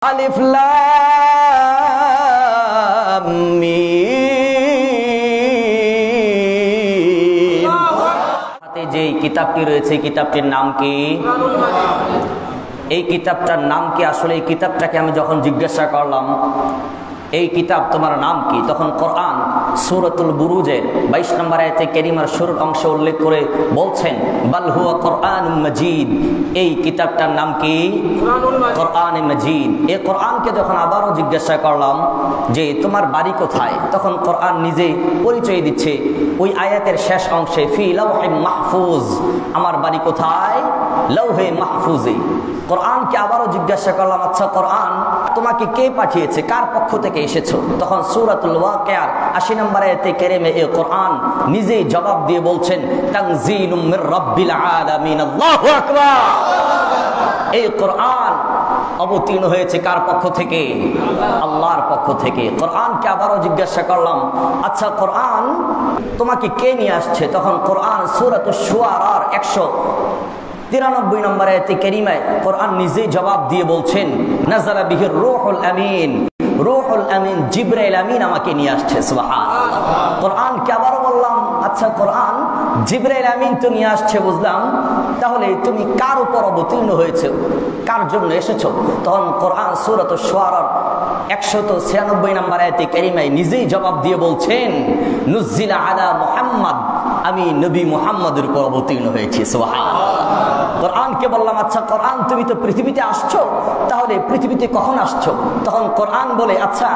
আলিফ লাম মিম। হাতে যে কিতাবটি রয়েছে কিতাবটির নাম কি? এই কিতাবটার নাম কি? আসলে এই কিতাবটাকে আমি যখন জিজ্ঞাসা করলাম এই কিতাব তোমার নাম কি, তখন কোরআন সূরাতুল বুরুজের 22 নম্বর আয়াতে কারিমার শুরুর অংশে উল্লেখ করে বলছেন বাল হুয়া কোরআনুম মাজিদ। এই কিতাবটার নাম কি? কোরআনে মাজিদ। এই কোরআনকে যখন আবারও জিজ্ঞাসা করলাম যে তোমার বাড়ি কোথায়, তখন কোরআন নিজে পরিচয় দিচ্ছে ওই আয়াতের শেষ অংশে ফি লাওহে মাহফুজ। আমার বাড়ি কোথায়? লাওহে মাহফুজে। কোরআনকে আবারও জিজ্ঞাসা করলাম আচ্ছা কোরআন তোমাকে কে পাঠিয়েছে, কার পক্ষ থেকে এসেছো? তখন সূরাতুল ওয়াকিয়ার 80 নম্বর আয়াতে কারিমে এই কোরআন নিজেই জবাব দিয়ে বলছেন তানজিলুম মির রাব্বিল আলামিন। আল্লাহু আকবার। এই কোরআন অবতীর্ণ হয়েছে কার পক্ষ থেকে? আল্লাহর পক্ষ থেকে। কোরআনকে আবারও জিজ্ঞাসা করলাম আচ্ছা কোরআন তোমাকে কে নিয়ে আসছে? তখন কোরআন সূরাতুশ শুআরার 193 নম্বর আয়াতে কারিমায় কোরআন নিজেই জবাব দিয়ে বলছেন নাযালা বিহির রূহুল আমিন। রূহুল আমিন জিবরাইল আমিন আমাকে নিয়ে আসছে। সুবহানাল্লাহ। কোরআনকে আবারও বললাম আচ্ছা কোরআন জিবরাইল আমিন তো নিয়ে আসছে বুঝলাম, তাহলে তুমি কার উপর অবতীর্ণ হয়েছে, কার জন্য এসেছো? তখন কোরআন সূরাতুশ শুআরার 196 নম্বর আয়াতে কারিমায় নিজেই জবাব দিয়ে বলছেন নুজিলা আলা মুহাম্মদ। আমি নবী মুহাম্মদের উপর অবতীর্ণ হয়েছি। সুবহানাল্লাহ। কোরআনকে বললাম আচ্ছা কোরআন তুমি তো পৃথিবীতে আসছো, তাহলে পৃথিবীতে কখন আসছো? তখন কোরআন বলে আচ্ছা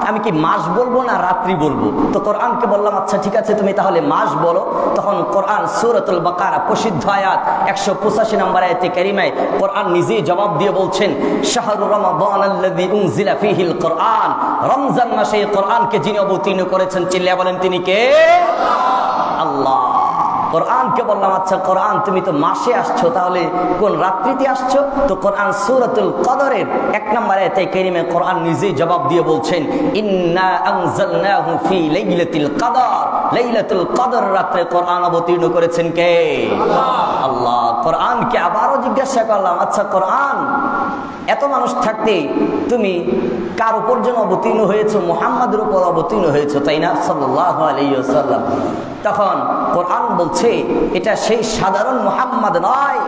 আমি কি মাস বলবো না রাত্রি বলবো? তো কোরআনকে বললাম আচ্ছা ঠিক আছে তুমি তাহলে মাস বলো। তখন কোরআন সূরাতুল বাকারা প্রসিদ্ধ আয়াত 185 নম্বর আয়াতে কারিমায় কোরআন নিজেই জবাব দিয়ে বলছেন শাহরু রমাদানাল্লাযী উনজিলা ফীহিল কোরআন। রমজান মাসে এই কোরআনকে যিনি অবতীর্ণ করেছেন চিল্লায়া বলেন তিনি কে? আল্লাহ। কোরআনকে বললাম আচ্ছা কোরআন তুমি তো মাসে আসছো, তাহলে কোন রাত্রিতে আসছো? তো কোরআন সূরাতুল কদরের 1 নম্বর আয়াতে কারিমে কোরআন নিজেই জবাব দিয়ে বলছেন ইন্না আনজালনাহু ফি লাইলাতুল কদর। লাইলাতুল কদর রাতে কোরআন অবতীর্ণ করেছেন কে? আল্লাহ। কোরআনকে আবারও জিজ্ঞাসা করলাম আচ্ছা কোরআন এত মানুষ থাকতে তুমি কার উপর যেন অবতীর্ণ হয়েছো? মুহাম্মাদের উপর অবতীর্ণ হয়েছো তাই না? সাল্লাল্লাহু আলাইহি ওয়াসাল্লাম। তখন কোরআন বলছে এটা সেই সাধারণ মুহাম্মদ নয়।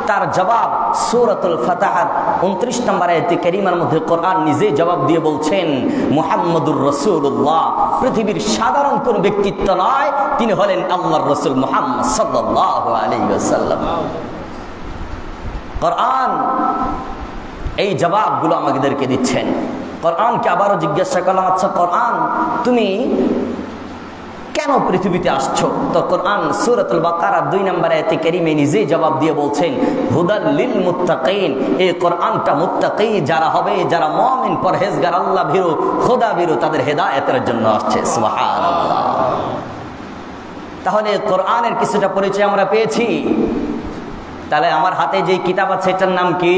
তার জবাব সূরাতুল ফাতহার 29 নম্বর আয়াতে কারিমার মধ্যে কোরআন নিজেই জবাব দিয়ে বলছেন মুহাম্মাদুর রাসূলুল্লাহ। পৃথিবীর সাধারণ কোন ব্যক্তিত্ব নয়, তিনি হলেন আল্লাহর রাসূল মুহাম্মদ সাল্লাল্লাহু আলাইহি ওয়াসাল্লাম। কোরআন এই জবাবগুলো আমাদেরকে দিচ্ছেন। কোরআনকে আবারও জিজ্ঞাসা করলাম আচ্ছা কোরআন তুমি কেন পৃথিবীতে আসছো? তো কোরআন সূরাতুল বাকারার 2 নম্বর আয়াতে কারিমে নিজেই জবাব দিয়ে বলছেন হুদাল লিল মুত্তাকিন। এই কোরআনটা মুত্তাকি যারা হবে, যারা মুমিন পরহেজগার আল্লাহ ভীরু খোদা ভীরু তাদের হেদায়েতের জন্য আসছে। সুবহানাল্লাহ। তাহলে কোরআনের কিছুটা পরিচয় আমরা পেয়েছি। তাহলে আমার হাতে যে কিতাব আছে এটার নাম কি?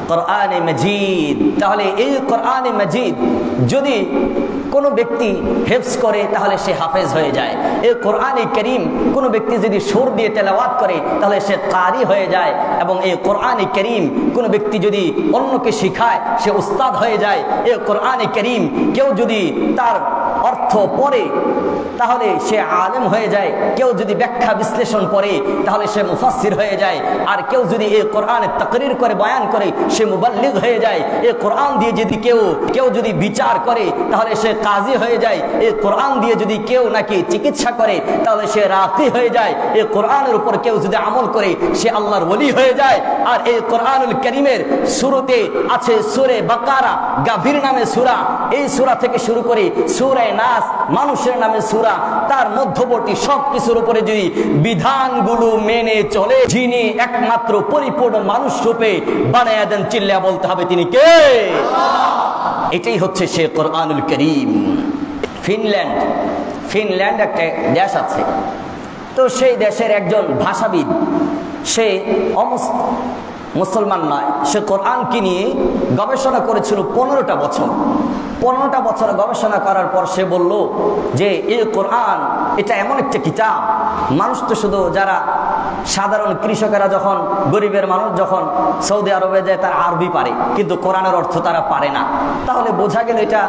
কোরআনে মাজিদ। তাহলে এই কোরআনে মাজিদ যদি কোনো ব্যক্তি হেফজ করে তাহলে সে হাফেজ হয়ে যায়। এই কোরআনে কারীম কোনো ব্যক্তি যদি সুর দিয়ে তেলাওয়াত করে তাহলে সে কারি হয়ে যায়। এবং এই কোরআনে কারীম কোনো ব্যক্তি যদি অন্যকে শিখায় সে উস্তাদ হয়ে যায়। এই কোরআনে কারীম কেউ যদি তার অর্থ পড়ে তাহলে সে আলেম হয়ে যায়। কেউ যদি ব্যাখ্যা বিশ্লেষণ করে তাহলে সে মুফাসসির হয়ে যায়। আর কেউ যদি এই কোরআনের তাকরীর করে বয়ান করে সে মুবাল্লিগ হয়ে যায়। এই কোরআন দিয়ে যদি কেউ যদি বিচার করে তাহলে সে কাজী হয়ে যায়। এই কোরআন দিয়ে যদি কেউ নাকি চিকিৎসা করে তাহলে সে রাকি হয়ে যায়। এই কোরআনের উপর কেউ যদি আমল করে সে আল্লাহর ওলি হয়ে যায়। আর এই কোরআনুল কারীমের শুরুতে আছে সূরা বাকারা, গাভীর নামে সূরা। এই সূরা থেকে শুরু করে সূরা নাস মানুষের নামে সূরা। তার মধ্যবর্তী সব কিছুর উপরে যদি বিধানগুলো মেনে চলে যিনি একমাত্র পরিপূর্ণ মানুষ রূপে বানায়া দেন চিল্লায়া বলতে হবে তিনি কে? এটাই হচ্ছে সে কোরআনুল কারীম। ফিনল্যান্ড একটা দেশ আছে, তো সেই দেশের একজন ভাষাবিদ, সে মুসলমান নয়, সে কোরআনকে নিয়ে গবেষণা করেছিল 15টা বছর। 15টা বছর গবেষণা করার পর সে বলল যে এই কোরআন এটা এমন একটা কিতাব, মানুষ তো শুধু যারা সাধারণ কৃষকেরা যখন, গরিবের মানুষ যখন সৌদি আরবে যায় তারা আরবি পারে, কিন্তু কোরআনের অর্থ তারা পারে না। তাহলে বোঝা গেল এটা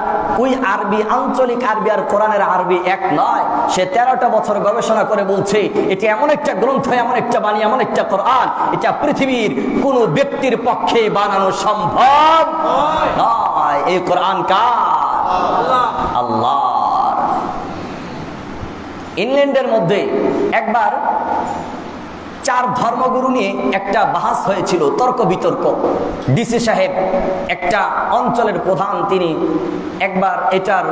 ওই আরবি, আঞ্চলিক আরবি আর কোরআনের আরবি এক নয়। সে 13টা বছর গবেষণা করে বলছে এটা এমন একটা গ্রন্থ, এমন একটা বাণী, এমন একটা কোরআন, এটা পৃথিবীর কোন ব্যক্তির পক্ষে বানানো সম্ভব নয়। এই কোরআন কার? আল্লাহ। ইংল্যান্ডের মধ্যে একবার 4 ধর্মগুরু নিয়ে একটা বাহাস হয়েছিল, তর্ক বিতর্ক। ডিসি সাহেব একটা অঞ্চলের প্রধান, তিনি একবার এটার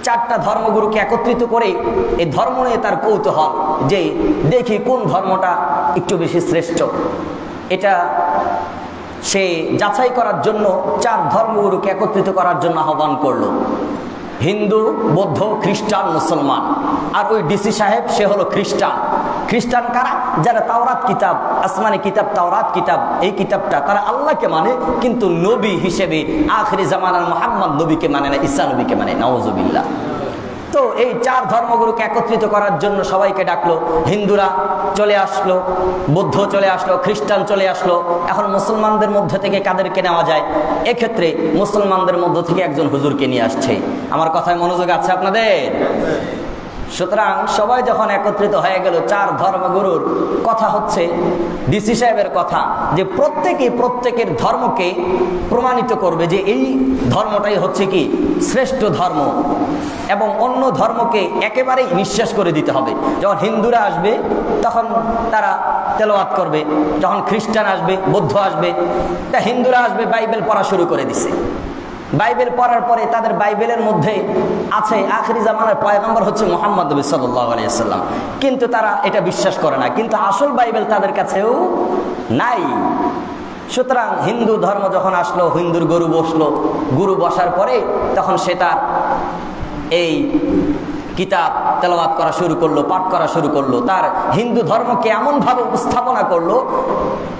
4টা ধর্মগুরুকে একত্রিত করে এই ধর্ম নিয়ে তার কৌতূহল যে দেখি কোন ধর্মটা একটু বেশি শ্রেষ্ঠ। এটা সে যাচাই করার জন্য 4 ধর্মগুরুকে একত্রিত করার জন্য আহ্বান করলো। হিন্দু, বৌদ্ধ, খ্রিস্টান, মুসলমান। আর ওই ডিসি সাহেব সে হলো খ্রিস্টান। খ্রিস্টান কারা? যারা তাওরাত কিতাব, আসমানি কিতাব তাওরাত কিতাব, এই কিতাবটা তারা আল্লাহকে মানে, কিন্তু নবী হিসেবে আখিরি জামানার মুহাম্মদ নবীকে মানে না, ঈসা নবীকে মানে। নাউজুবিল্লাহ। তো এই 4 ধর্মগুরুকে একত্রিত করার জন্য সবাইকে ডাকলো। হিন্দুরা চলে আসলো, বৌদ্ধ চলে আসলো, খ্রিস্টান চলে আসলো। এখন মুসলমানদের মধ্যে থেকে কাদেরকে নেওয়া যায়? এক্ষেত্রে মুসলমানদের মধ্য থেকে একজন হুজুরকে নিয়ে আসছে। আমার কথায় মনোযোগ আছে আপনাদের? সুতরাং সবাই যখন একত্রিত হয়ে গেল, 4 ধর্মগুরুর কথা হচ্ছে ডিসি সাহেবের কথা যে প্রত্যেকের ধর্মকে প্রমাণিত করবে যে এই ধর্মটাই হচ্ছে কি শ্রেষ্ঠ ধর্ম, এবং অন্য ধর্মকে একেবারেই নিঃশেষ করে দিতে হবে। যখন হিন্দুরা আসবে তখন তারা তেলাওয়াত করবে, যখন খ্রিস্টান আসবে, বৌদ্ধ আসবে, তা হিন্দুরা আসবে বাইবেল পড়া শুরু করে দিছে। বাইবেল পড়ার পরে তাদের বাইবেলের মধ্যে আছে আখিরি জামানার পয়গম্বর হচ্ছে মুহাম্মদ নবী সাল্লাল্লাহু আলাইহি সাল্লাম, কিন্তু তারা এটা বিশ্বাস করে না, কিন্তু আসল বাইবেল তাদের কাছেও নাই। সুতরাং হিন্দু ধর্ম যখন আসলো, হিন্দুর গুরু বসলো, গুরু বসার পরে তখন সে তার এই কিতাব তেলাওয়াত করা শুরু করলো, পাঠ করা শুরু করলো, তার হিন্দু ধর্মকে এমনভাবে উপস্থাপনা করলো।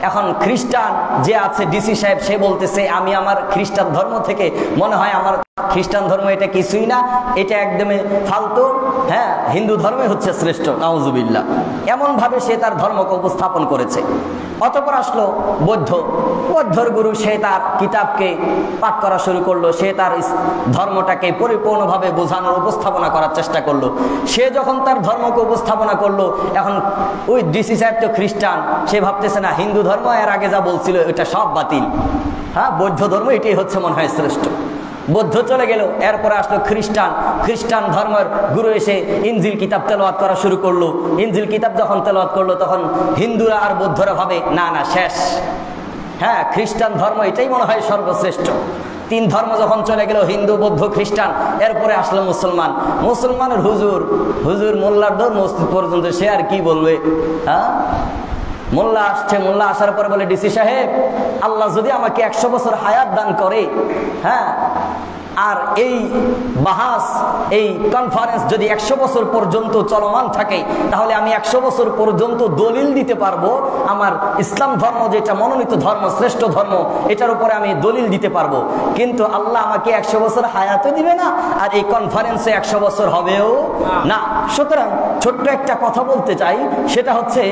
এখন খ্রিস্টান যে আছে ডিসি সাহেব, সে বলতেছে আমি আমার খ্রিস্টান ধর্ম থেকে মনে হয় আমার খ্রিস্টান ধর্ম এটা কিছুই না, এটা একদমই ফালতু, হ্যাঁ হিন্দু ধর্মই হচ্ছে শ্রেষ্ঠ। নাউজুবিল্লাহ। এমনভাবে সে তার ধর্মকে উপস্থাপন করেছে। অতঃপর আসলো বৌদ্ধর গুরু, সে তার কিতাবকে পাঠ করা শুরু করলো, সে তার ধর্মটাকে পরিপূর্ণভাবে বোঝানোর উপস্থাপনা করার চেষ্টা করলো। সে যখন তার ধর্মকে উপস্থাপনা করলো, এখন ওই ডিসি সাহেব তো খ্রিস্টান, সে ভাবতেছে না হিন্দু ধর্ম এর আগে যা বলছিল এটা সব বাতিল, হ্যাঁ বৌদ্ধ ধর্ম এটাই হচ্ছে মনে হয় শ্রেষ্ঠ। বৌদ্ধ চলে গেল, এরপরে আসলো খ্রিস্টান ধর্মের গুরু এসে ইনজিল কিতাব তেলাওয়াত করা শুরু করলো। ইনজিল কিতাব যখন তেলাওয়াত করলো তখন হিন্দুরা আর বৌদ্ধরা ভাবে না না শেষ, হ্যাঁ খ্রিস্টান ধর্ম এটাই মনে হয় সর্বশ্রেষ্ঠ। 3 ধর্ম যখন চলে গেল, হিন্দু, বৌদ্ধ, খ্রিস্টান, এরপরে আসলো মুসলমানের হুজুর মোল্লার ধর্ম পর্যন্ত সে আর কি বলবে, হ্যাঁ মোল্লা আসছে, মোল্লা আসার পরে বলে ডিসি সাহেব আল্লাহ যদি আমাকে 100 বছর হায়াত দান করে, হ্যাঁ আর এই বাহাস, এই কনফারেন্স যদি 100 বছর পর্যন্ত চলমান থাকে, তাহলে আমি 100 বছর পর্যন্ত দলিল দিতে পারবো আমার ইসলাম ধর্ম যেটা মনোনীত ধর্ম, শ্রেষ্ঠ ধর্ম, এটার উপরে আমি দলিল দিতে পারবো। কিন্তু আল্লাহ আমাকে 100 বছর হায়াতও দিবে না, আর এই কনফারেন্সে 100 বছর হবেও না। সুতরাং ছোট্ট একটা কথা বলতে চাই, সেটা হচ্ছে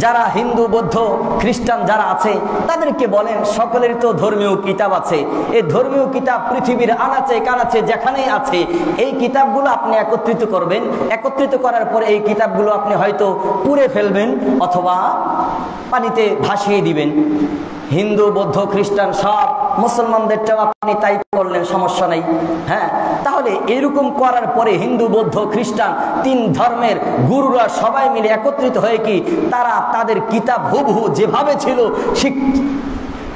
যারা হিন্দু, বৌদ্ধ, খ্রিস্টান যারা আছে তাদেরকে বলেন সকলের তো ধর্মীয় কিতাব আছে। এই ধর্মীয় কিতাব পৃথিবীর আনাচে কানাচে যেখানেই আছে, এই কিতাবগুলো আপনি একত্রিত করবেন। একত্রিত করার পরে এই কিতাবগুলো আপনি হয়তো পুড়ে ফেলবেন অথবা পানিতে ভাসিয়ে দিবেন। হিন্দু, বৌদ্ধ, খ্রিস্টান সব, মুসলমানদেরটাও আপনি তাই করলেন, সমস্যা নেই। হ্যাঁ, তাহলে এরকম করার পরে হিন্দু, বৌদ্ধ, খ্রিস্টান 3 ধর্মের গুরুরা সবাই মিলে একত্রিত হয়ে কি তারা তাদের কিতাব হুবহু যেভাবে ছিল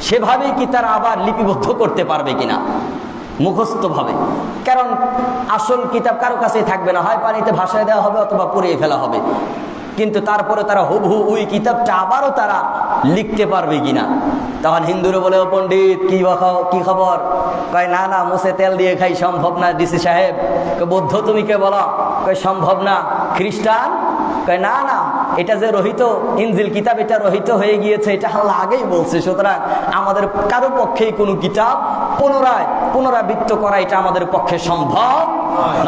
সেভাবেই কি তারা আবার লিপিবদ্ধ করতে পারবে কিনা মুখস্থ ভাবে? কারণ আসল কিতাব কারো কাছেই থাকবে না, হয় পানিতে ভাসায় দেওয়া হবে অথবা পুড়িয়ে ফেলা হবে। কিন্তু তারপরে তারা হুবহু ওই কিতাবটা আবারও তারা লিখতে পারবে কিনা? তখন হিন্দুরা বলে, ও পণ্ডিত কি খবর? কয় না না, মুছে তেল দিয়ে খাই, সম্ভব না ডিসি সাহেব। বৌদ্ধ তুমি কে বলো? কয় সম্ভব না। খ্রিস্টান কয় না না, এটা যে রহিত ইনজিল কিতাব, এটা রহিত হয়ে গিয়েছে, এটা আল্লাহ আগেই বলছে। সুতরাং আমাদের কারো পক্ষেই কোনো কিতাব পুনরাবৃত্ত করা এটা আমাদের পক্ষে সম্ভব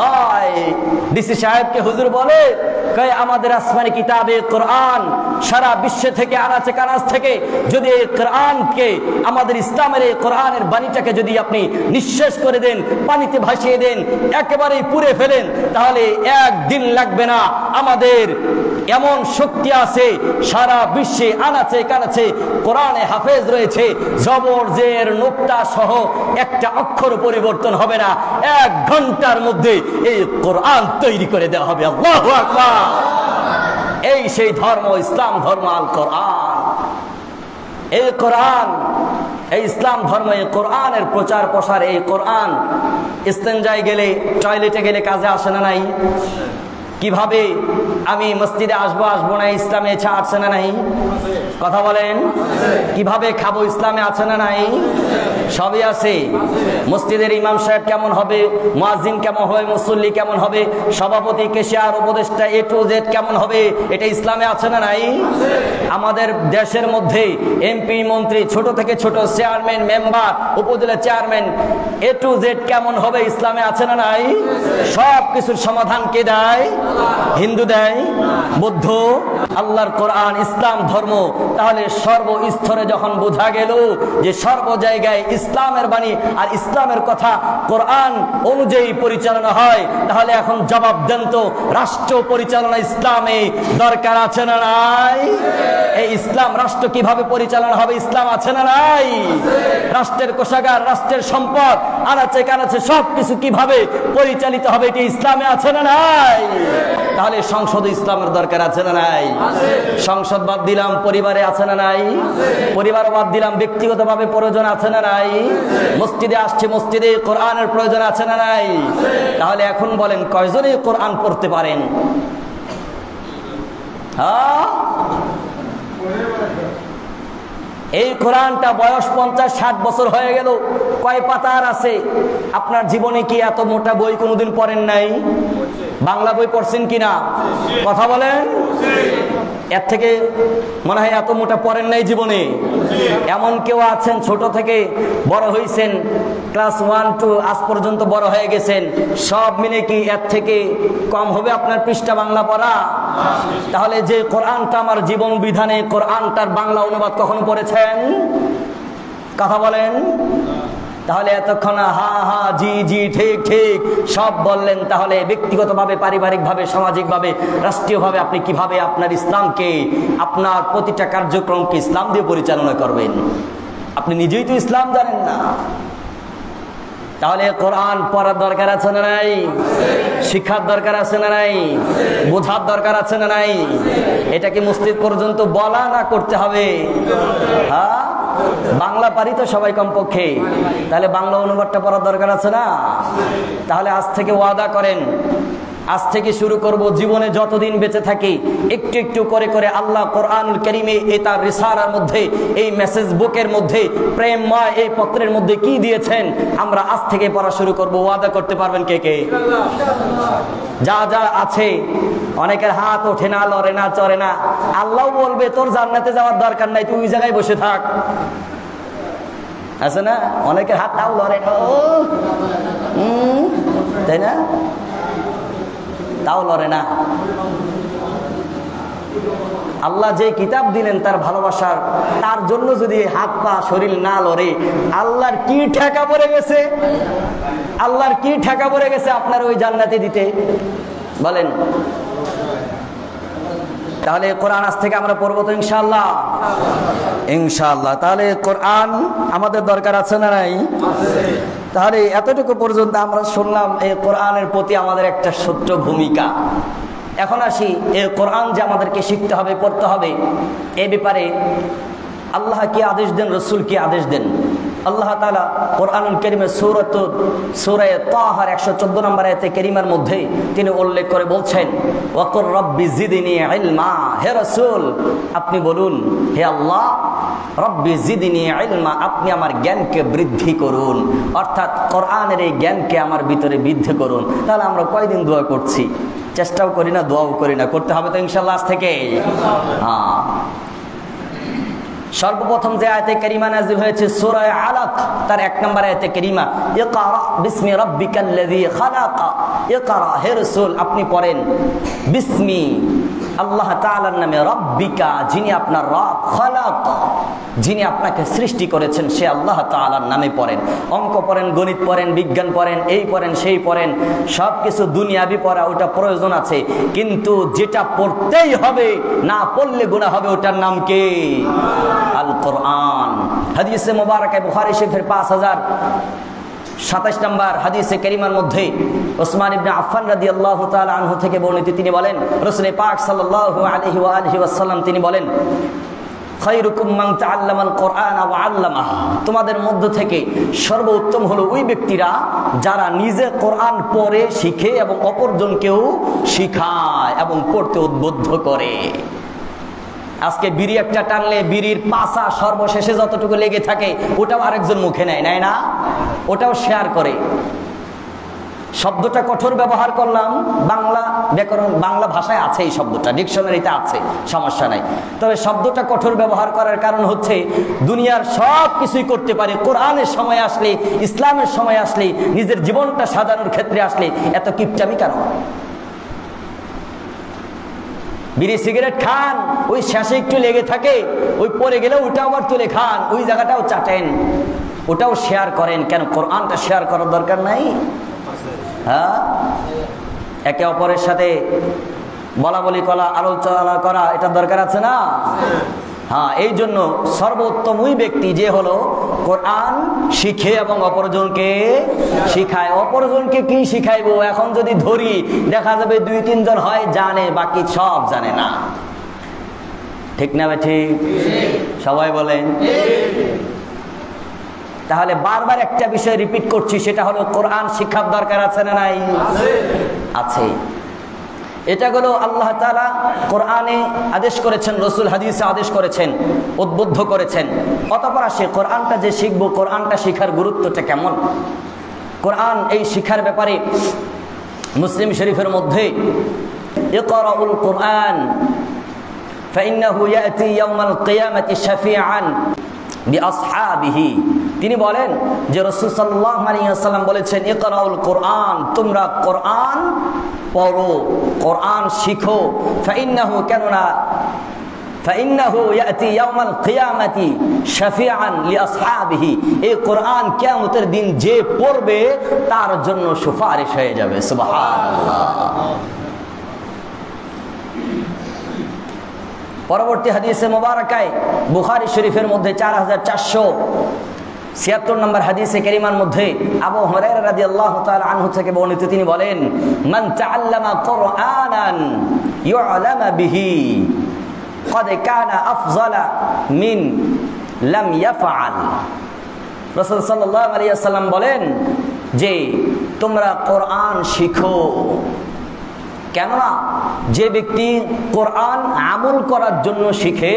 নয়। ডিসি সাহেবকে হুজুর বলে, কয় আমাদের আসমানি কিতাবে কোরআন সারা বিশ্ব থেকে আনাচে কানাচ থেকে যদি এই কোরআনকে আমাদের ইসলামের এই কোরআনের বাণীটাকে যদি আপনি নিঃশেষ করে দেন, পানিতে ভাসিয়ে দেন, একেবারেই পুড়ে ফেলেন, তাহলে একদিন লাগবে না। আমাদের এমন শক্তি আছে সারা বিশ্বে আনাচে কানাচে কোরআনে হাফেজ রয়েছে, জবর জের নোক্তা সহ একটা অক্ষর পরিবর্তন হবে না। 1 ঘন্টার মধ্যে এই কোরআন তৈরি করে দেওয়া হবে। আল্লাহু আকবার। এই সেই ধর্ম, ইসলাম ধর্ম, আল কোরআন। এই কোরআন, এই ইসলাম ধর্ম, এই কোরআনের প্রচার প্রসার। এই কোরআন ইস্তেঞ্জায় গেলে, টয়লেটে গেলে কাজে আসে না নাই? কিভাবে আমি মসজিদে আসবো না, ইসলামে আছে না নাই? কথা বলেন। কিভাবে খাবো, ইসলামে আছে না নাই? সবই আছে। মসজিদের ইমাম সাহেব কেমন হবে, মুয়াজ্জিন কেমন হবে, মুসল্লি কেমন হবে, সভাপতি, কেশিয়ার, উপদেষ্টা, A to Z কেমন হবে, এটা ইসলামে আছে না নাই? আমাদের দেশের মধ্যে এমপি, মন্ত্রী, ছোট থেকে ছোট, চেয়ারম্যান, মেম্বার, উপজেলা চেয়ারম্যান, A to Z কেমন হবে, ইসলামে আছে না নাই? সব কিছুর সমাধান কে দেয়? হিন্দু দেয়, বৌদ্ধ। আল্লাহর কোরআন ইসলাম ধর্ম। তাহলে সর্বস্তরে যখন বোঝা গেল যে সর্ব জায়গায় ইসলামের বাণী আর ইসলামের কথা কোরআন অনুযায়ী পরিচালনা হয়, তাহলে এখন জবাব দেন তো, রাষ্ট্র পরিচালনা ইসলামে দরকার আছে না নাই? এই ইসলাম রাষ্ট্র কিভাবে পরিচালনা হবে, ইসলাম আছে না নাই? রাষ্ট্রের কোষাগার, রাষ্ট্রের সম্পদ, আনাচে কানাচে সবকিছু কিভাবে পরিচালিত হবে, এটি ইসলামে আছে না নাই? তাহলে সংসদ ইসলামের দরকার আছে না নাই? সংসদ বাদ দিলাম, পরিবারে আছে না নাই? পরিবার বাদ দিলাম, ব্যক্তিগতভাবে প্রয়োজন আছে না নাই? মসজিদে আসছে, মসজিদে কোরআনের প্রয়োজন আছে না নাই? তাহলে এখন বলেন কয়জনে কোরআন পড়তে পারেন? হ্যাঁ, এই কোরআনটা বয়স 50-60 বছর হয়ে গেল, কয় পাতার আছে? আপনার জীবনে কি এত মোটা বই কোনোদিন পড়েন নাই? বাংলা বই পড়ছেন কিনা? কথা বলেন। এর থেকে মনে হয় এত মোটা পড়েন নাই জীবনে। এমন কেউ আছেন ছোট থেকে বড় হয়েছেন, ক্লাস 1 to আজ পর্যন্ত বড় হয়ে গেছেন, সব মিলে কি এর থেকে কম হবে আপনার পৃষ্ঠা বাংলা পড়া? তাহলে যে কোরআনটা আমার জীবন বিধানে, কোরআনটার বাংলা অনুবাদ কখন পড়েছেন? কথা বলেন। তাহলে এতক্ষণ হা হা জি জি ঠিক ঠিক সব বললেন, তাহলে ব্যক্তিগতভাবে, পারিবারিকভাবে, সামাজিকভাবে, রাষ্ট্রীয়ভাবে আপনি কিভাবে আপনার ইসলামকে, আপনার প্রতিটা কার্যক্রমকে ইসলাম দিয়ে পরিচালনা করবেন? আপনি নিজেই তো ইসলাম জানেন না। তাহলে কোরআন পড়ার দরকার আছে না নাই? শিক্ষার দরকার আছে না নাই? বোঝার দরকার আছে না নাই? এটা কি মসজিদ পর্যন্ত বলা না করতে হবে? হ্যাঁ, বাংলা পারি তো সবাই কমপক্ষে, তাহলে বাংলা অনুবাদটা পড়ার দরকার আছে না? তাহলে আজ থেকে ওয়াদা করেন, আজ থেকে শুরু করব, জীবনে যতদিন বেঁচে থাকি একটু একটু করে করে আল্লাহ কোরআনুল কারীমে, এই তার রিসালার মধ্যে, এই মেসেজ বুকের মধ্যে, প্রেমময় এই পত্রের মধ্যে কি দিয়েছেন আমরা আজ থেকে পড়া শুরু করব। ওয়াদা করতে পারবেন কে কে? যা যা আছে, অনেকের হাত ওঠে না, লড়ে না, চড়ে না। আল্লাহ বলবে তোর জান্নাতে যাওয়ার দরকার নাই, তুই ওই জায়গায় বসে থাক। আছে না? অনেকের হাত তাও লড়ে না, তাই না? তাও লড়ে না। আল্লাহ যে কিতাব দিলেন তার ভালোবাসার, তার জন্য যদি হাত পা শরীর না লড়ে, আল্লাহর কি ঠেকা পড়ে গেছে? আল্লাহর কি ঠেকা পড়ে গেছে আপনার ওই জান্নাতে দিতে? বলেন। তাহলে কোরআন আজ থেকে আমরা পড়বো তো ইনশাআল্লাহ? ইনশাআল্লাহ। তাহলে কোরআন আমাদের দরকার আছে না নাই? তাহলে এতটুকু পর্যন্ত আমরা শুনলাম এই কোরআনের প্রতি আমাদের একটা ছোট্ট ভূমিকা। এখন আসি, এই কোরআন যে আমাদেরকে শিখতে হবে, পড়তে হবে, এই ব্যাপারে আল্লাহ কি আদেশ দেন, রসুল কি আদেশ দেন? আল্লাহ তাআলা কোরআনুল কারীমে সূরা তাহার 114 নম্বর আয়াতে কারীমার মধ্যে তিনি উল্লেখ করে বলছেন, ওয়াকুর রব্বি জিদনি ইলমা। হে রাসূল, আপনি বলুন, হে আল্লাহ, রব্বি জিদনি ইলমা, আপনি আমার জ্ঞানকে বৃদ্ধি করুন, অর্থাৎ কোরআনের এই জ্ঞানকে আমার ভিতরে বৃদ্ধি করুন। তাহলে আমরা কয়দিন দোয়া করছি, চেষ্টাও করি না, দোয়াও করি না, করতে হবে তো ইনশাআল্লাহ আজ থেকে। হ্যাঁ, সর্বপ্রথম যে আয়াতে কারিমা নাযিল হয়েছে সূরা আলাক, তার 1 নম্বর আয়াতে কারিমা, ইকরা বিসমি রাব্বিকাল্লাযী খালাক। ইকরা, হে রাসূল আপনি পড়েন বিসমি আল্লাহ তাআলার নামে, রাব্বিকা যিনি আপনার রব, খালাক যিনি আপনাকে সৃষ্টি করেছেন, সে আল্লাহ তাআলার নামে পড়েন। অঙ্ক পড়েন, গণিত পড়েন, বিজ্ঞান পড়েন, এই পড়েন সেই পড়েন, সব কিছু দুনিয়াবি পড়া ওটা প্রয়োজন আছে, কিন্তু যেটা পড়তেই হবে, না পড়লে গুনাহ হবে, ওটার নাম কি? আল কোরআন। হাদিসে মুবারাকা বুখারী শরীফের 5027 নম্বর হাদিসে কারিমার মধ্যে ওসমান ইবনে আফফান রাদিয়াল্লাহু তাআলা আনহু থেকে বর্ণিত, তিনি বলেন রাসূল পাক সাল্লাল্লাহু আলাইহি ওয়া আলিহি ওয়াসাল্লাম তিনি বলেন, খায়রুকুম মান তাআল্লামাল কোরআন ওয়া আল্লামাহু, তোমাদের মধ্য থেকে সর্বোত্তম হলো ওই ব্যক্তিরা যারা নিজে কোরআন পড়ে, শিখে এবং অপরজনকেও শিখায় এবং পড়তে উদ্বুদ্ধ করে। আজকে বিড়ি একটা টানলে বিড়ির পাশা সর্বশেষে যতটুকু লেগে থাকে ওটাও আরেকজন মুখে নেয় না, ওটাও শেয়ার করে। শব্দটা কঠোর ব্যবহার করলাম, বাংলা ব্যাকরণ বাংলা ভাষায় আছে, এই শব্দটা ডিকশনারিতে আছে, সমস্যা নাই। তবে শব্দটা কঠোর ব্যবহার করার কারণ হচ্ছে দুনিয়ার সব কিছুই করতে পারে, কোরআনের সময় আসলে, ইসলামের সময় আসলে, নিজের জীবনটা সাজানোর ক্ষেত্রে আসলে এত কিপটামি কেন? বিড়ি সিগারেট খান, ওই শেষে একটু লেগে থাকে, ওই পরে গেলে ওটা আবার তুলে খান, ওই জায়গাটাও চাটেন, ওটাও শেয়ার করেন। কেন কোরআনটা শেয়ার করার দরকার নাই? হ্যাঁ, একে অপরের সাথে বলা বলি করা, আলোচনা করা, এটা দরকার আছে না? হ্যাঁ, এই জন্য সর্বোত্তম ওই ব্যক্তি যে হলো কোরআন শিখে এবং অপরজনকে শিখায়। অপরজনকে কি শিখাইবো? এখন যদি ধরি দেখা যাবে 2-3 জন হয় জানে, বাকি সব জানে না। ঠিক না ঠিক? সবাই বলেন। তাহলে বারবার একটা বিষয় রিপিট করছি, সেটা হলো কোরআন শিক্ষার দরকার আছে না নাই? আছে। এটা হলো আল্লাহ তাআলা কোরআনে আদেশ করেছেন, রাসূল হাদিসে আদেশ করেছেন, উদ্বুদ্ধ করেছেন। অতঃপর আসে কোরআনটা যে শিখবো, কোরআনটা শিখার গুরুত্বটা কেমন? কোরআন এই শিখার ব্যাপারে মুসলিম শরীফের মধ্যে ইকরাউল কোরআন ফাইন্নাহু ইয়াতি ইয়াউমাল কিয়ামাতি শাফিআন বিআসহাবিহি। তিনি বলেন যে রাসূল সাল্লাল্লাহু আলাইহি ওয়াসাল্লাম বলেছেন, ইকরাউল কোরআন, তোমরা কোরআন পড়ো, কোরআন শিখো। ফাইন্নাহু, কেননা ফাইন্নাহু ইয়াতি ইয়াউমাল কিয়ামাতি শাফিআন লিআসহাবিহি, এই কোরআন কিয়ামতের দিন যে পড়বে তার জন্য সুপারিশ হয়ে যাবে। সুবহানাল্লাহ। পরবর্তী হাদিসে মুবারাকায় বুখারী শরীফের মধ্যে 4476 নম্বর হাদিসে কারিমার মধ্যে আবু হুরায়রা রাদিয়াল্লাহু তাআলা আনহু থেকে বর্ণিত, তিনি বলেন, মান তাআল্লামা কুরআনান ইউআলামা বিহি ক্বাদ কানা আফযালা মিন লাম ইয়াফআল। রাসূল সাল্লাল্লাহু আলাইহি ওয়াসাল্লাম বলেন যে তোমরা কোরআন শিখো, কেননা যে ব্যক্তি কোরআন আমল করার জন্য শিখে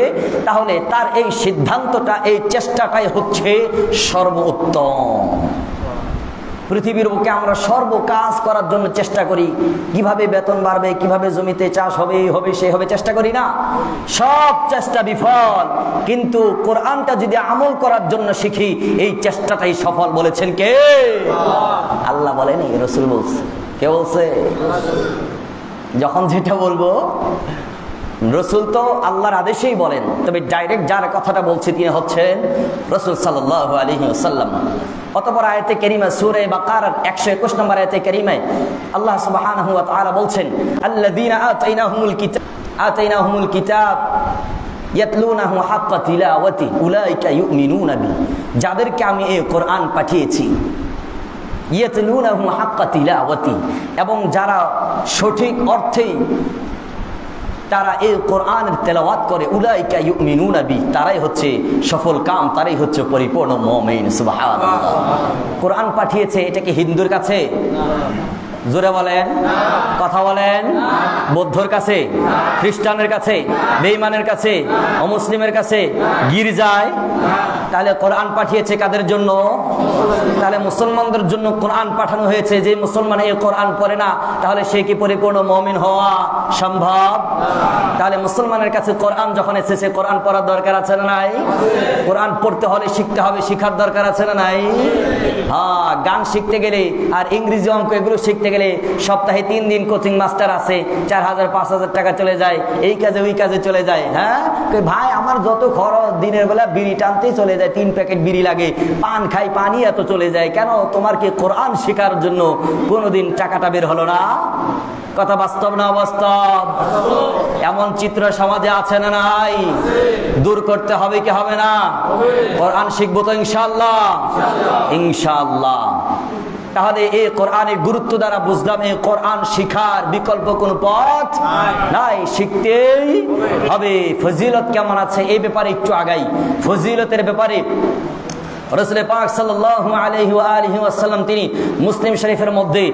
তাহলে তার এই সিদ্ধান্তটা, এই চেষ্টাটাই হচ্ছে সর্বোত্তম। পৃথিবীর বুকে আমরা সর্ব কাজ করার জন্য চেষ্টা করি, কিভাবে বেতন বাড়বে, কিভাবে জমিতে চাষ হবে, সে হবে, চেষ্টা করি না? সব চেষ্টা বিফল। কিন্তু কোরআনটা যদি আমল করার জন্য শিখি, এই চেষ্টাটাই সফল। বলেছেন কে? আল্লাহ বলেনি, রাসূল বলছে। কে বলছে? যখন যেটা বলবো, রাসূল তো আল্লাহর আদেশেই বলেন, তবে ডাইরেক্ট যার কথাটা বলছে তিনি হচ্ছেন রাসূল সাল্লাল্লাহু আলাইহি ওয়াসাল্লাম। অতঃপর আয়াতে কারিমা সূরা বাকারার 121 নম্বর আয়াতে কারিমায় আল্লাহ সুবহানাহু ওয়া তাআলা বলছেন, আল্লাযীনা আতাইনাহুমুল কিতাব ইয়াতলুনাহু হাক্কা তিলাওয়াতি উলাইকা ইউমিনুনা বি, যাদেরকে আমি এই কোরআন পাঠিয়েছি, ইয়াতলুনাহু হাক্কা তিলাওয়াতি, এবং যারা সঠিক অর্থেই তারা এই কোরআনের তেলাওয়াত করে, উলাইকা ইউমিনুনা বি, তারাই হচ্ছে সফল কাম, তারাই হচ্ছে পরিপূর্ণ মুমিন। সুবহানাল্লাহ। কোরআন পাঠিয়েছে, এটা কি হিন্দুর কাছে? জোরে বলেন, কথা বলেন। বৌদ্ধর কাছে, খ্রিস্টানের কাছে, বেঈমানের কাছে, অমুসলিমের কাছে, গির্জায়। তাহলে কোরআন পাঠিয়েছে কাদের জন্য? তাহলে মুসলমানদের জন্য কোরআন পাঠানো হয়েছে। যে মুসলমান এই কোরআন পড়ে না, তাহলে সে কি পরিপূর্ণ মুমিন হওয়া সম্ভব? তাহলে মুসলমানের কাছে কোরআন যখন এসেছে, কোরআন পড়ার দরকার আছে না নাই? কোরআন পড়তে হলে শিখতে হবে, শিখার দরকার আছে না নাই? হ্যাঁ, গান শিখতে গেলে আর ইংরেজি অঙ্ক এগুলো শিখতে গেলে সপ্তাহে 3 দিন কোচিং মাস্টার আছে, 4000-5000 টাকা চলে যায়, এই কাজে ওই কাজে চলে যায়। হ্যাঁ ভাই, আমার যত খরচ, দিনের বেলা বিড়ি টানতেই চলে যায়, 3 প্যাকেট বিড়ি লাগে, পান খাই, পানি এত চলে যায়। কেন? তোমার কি কোরআন শেখার জন্য কোনোদিন টাকাটা বের হলো না? কথা বাস্তব না অবাস্তব? এমন চিত্র সমাজে আছে না নাই? দূর করতে হবে কি হবে না? কোরআন শিখবো তো ইনশাআল্লাহ, ইনশাআল্লাহ। তাহলে এই কোরআনের গুরুত্ব দ্বারা বুঝলাম এই কোরআন শিখার বিকল্প কোন পথ নাই, শিখতেই হবে। ফজিলত কেমন আছে এই ব্যাপারে একটু আগাই। ফজিলতের ব্যাপারে রাসূল পাক সাল্লাল্লাহু আলাইহি ওয়া আলিহি ওয়াসাল্লাম তিনি মুসলিম শরীফের মধ্যে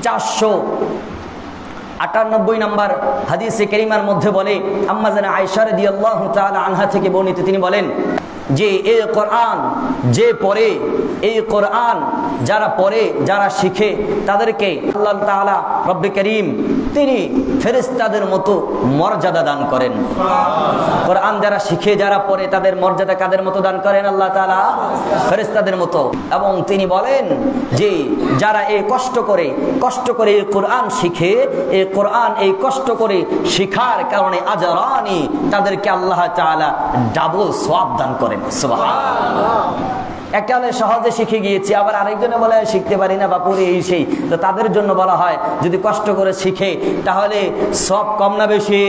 498 নম্বর হাদিসে কারীমার মধ্যে বলে, আম্মা জানা আয়েশা রাদিয়াল্লাহু তাআলা আনহা থেকে বর্ণিত, তিনি বলেন যে এই কোরআন যে পড়ে, এই কোরআন যারা পড়ে, যারা শিখে, তাদেরকে আল্লাহ তাআলা রব্বে করিম তিনি ফেরেশতাদের মতো মর্যাদা দান করেন। কোরআন যারা শিখে, যারা পড়ে, তাদের মর্যাদা কাদের মতো দান করেন? আল্লাহ তাআলা ফেরেশতাদের মতো। এবং তিনি বলেন যে যারা এই কষ্ট করে এই কোরআন শিখে, এই কোরআন এই কষ্ট করে শিখার কারণে আজরানি, তাদেরকে আল্লাহ তাআলা ডাবল সওয়াব দান করেন। সুবহানাল্লাহ। একটা হলে সহজে শিখে গিয়েছি, আবার আরেকজনে বলে শিখতে পারি না বাপুরে এই সেই, তো তাদের জন্য বলা হয় যদি কষ্ট করে শিখে তাহলে সব কম না বেশি?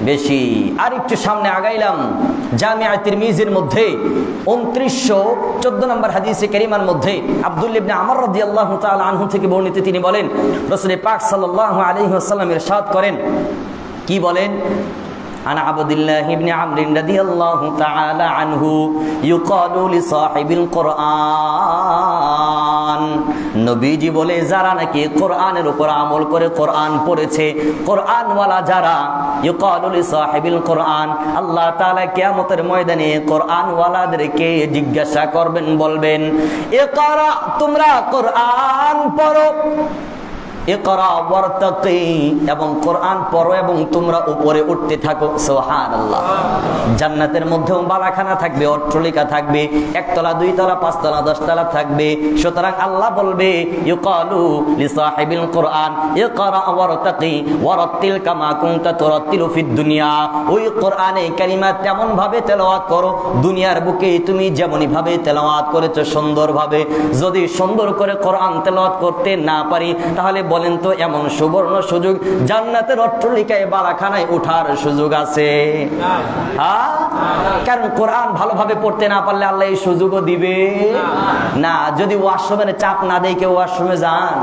বেশি। আর একটু সামনে আগাইলাম, জামিআ তিরমিজির মধ্যে 2914 নম্বর হাদিসে কারীমার মধ্যে আব্দুল্লাহ ইবনে আমর রাদিয়াল্লাহু তাআলা আনহু থেকে বর্ণিত, তিনি বলেন রাসূল পাক সাল্লাল্লাহু আলাইহি ওয়াসাল্লাম ইরশাদ করেন, কি বলেন? عن عبد الله بن عمرو رضي الله تعالى عنه يقال لصاحب القرآن, নবীজি বলে যারা নাকি কোরআনের উপর আমল করে কোরআন পড়েছে, কোরআনওয়ালা যারা, ইউকালু লিসাহিবিল কোরআন, আল্লাহ তাআলা কিয়ামতের ময়দানে কোরআনওয়ালাদেরকে জিজ্ঞাসা করবেন, বলবেন ইকরা, তোমরা কোরআন পড়ো, ইকরা ওয়ারতাকি, এবং কোরআন পড়ো এবং তোমরা উপরে উঠতে থাকো। সুবহানাল্লাহ। জান্নাতের মধ্যেও বালাখানা থাকবে, অট্টালিকা থাকবে, 1 তলা 2 তলা 5 তলা 10 তলা থাকবে। সুতরাং আল্লাহ বলবে ইউকালু লিসাহিবিল কোরআন ইকরা ওয়ারতাকি ওয়ারাত্তিল কামা কুনতা তুরাত্তিলু ফিদ দুনিয়া, ওই কোরআনে কালিমা তেমন ভাবে তেলাওয়াত করো দুনিয়ার বুকে তুমি যেমনই ভাবে তেলাওয়াত করেছো সুন্দরভাবে। যদি সুন্দর করে কোরআন তেলাওয়াত করতে না পারি, তাহলে বলেন তো এমন সুবর্ণ সুযোগ জান্নাতের অট্টালিকায় বালাখানায় ওঠার সুযোগ আছে? হ্যাঁ, কারণ কোরআন ভালোভাবে পড়তে না পারলে আল্লাহ এই সুযোগও দিবে না। যদি ওয়াশরুমের চাপ না দেয়, কেউ ওয়াশরুমে যান?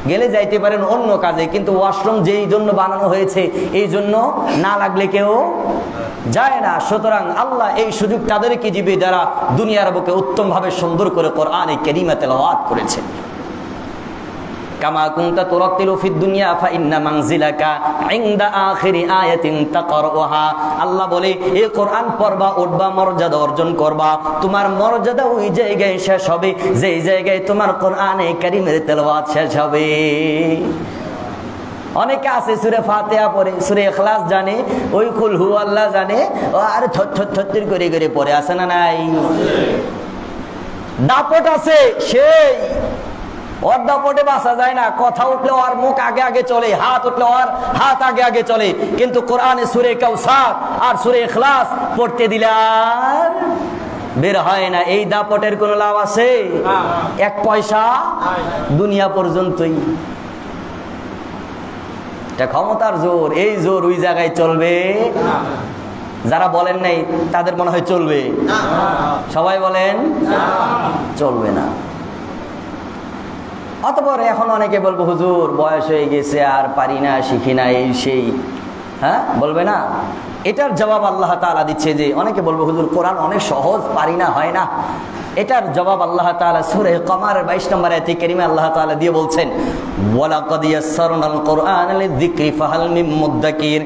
গেলে যাইতে পারেন অন্য কাজে, কিন্তু ওয়াশরুম যেই জন্য বানানো হয়েছে এই জন্য না লাগলে কেউ যায় না। সুতরাং আল্লাহ এই সুযোগ তাদেরকে দিবে যারা দুনিয়ার বুকে উত্তম ভাবে সুন্দর করে কোরআনে কারিমা তেলাওয়াত করেছে। কামা কুনতা তুরাত্তিলু ফিদ দুনিয়া ফাইন্না মানজিলাকা ইনদা আখিরি আয়াতিন তাকরাউহা, আল্লাহ বলে এই কোরআন পড়বা, উঠবা, মর্যাদা অর্জন করবা, তোমার মর্যাদা ওই জায়গায় শেষ হবে যেই জায়গায় তোমার কোরআনে কারিমের তেলাওয়াত শেষ হবে। অনেকে আছে সূরা ফাতিহা পড়ে, সূরা ইখলাস জানে, ওই কুল হু আল্লাহ জানে, আর থর করে করে পড়ে, আছে না নাই? দাপট আছে সেই, ওর দাপটে বাঁচা যায় না। কথা উঠলে ওর মুখ আগে আগে চলে, হাত উঠলে ওর হাত আগে আগে চলে, কিন্তু কোরআনে সূরা কাউসার আর সূরা ইখলাস পড়তে দিলাম বের হয় না। এই দাপটের কোনো লাভ আছে? 1 পয়সা দুনিয়া পর্যন্তই। এটা ক্ষমতার জোর, এই জোর ওই জায়গায় চলবে? যারা বলেন নাই তাদের মনে হয় চলবে। সবাই বলেন চলবে না। অতঃপর এখন অনেকে বলবো হুজুর বয়স হয়ে গেছে আর পারি না, শিখি না, এই সেই, হ্যাঁ বলবে না? এটার জবাব আল্লাহ তাআলা দিচ্ছে যে অনেকে বলবে হুজুর কোরআন অনেক সহজ, পারি না, হয় না। এটার জবাব আল্লাহ তাআলা সূরা কমার 22 নম্বর আয়াতে কারিমে আল্লাহ তাআলা দিয়ে বলছেন ওয়ালাকাদ ইয়াসসারনাল কুরআনা লিযিকরি ফাহাল মিন মুদ্দাকির।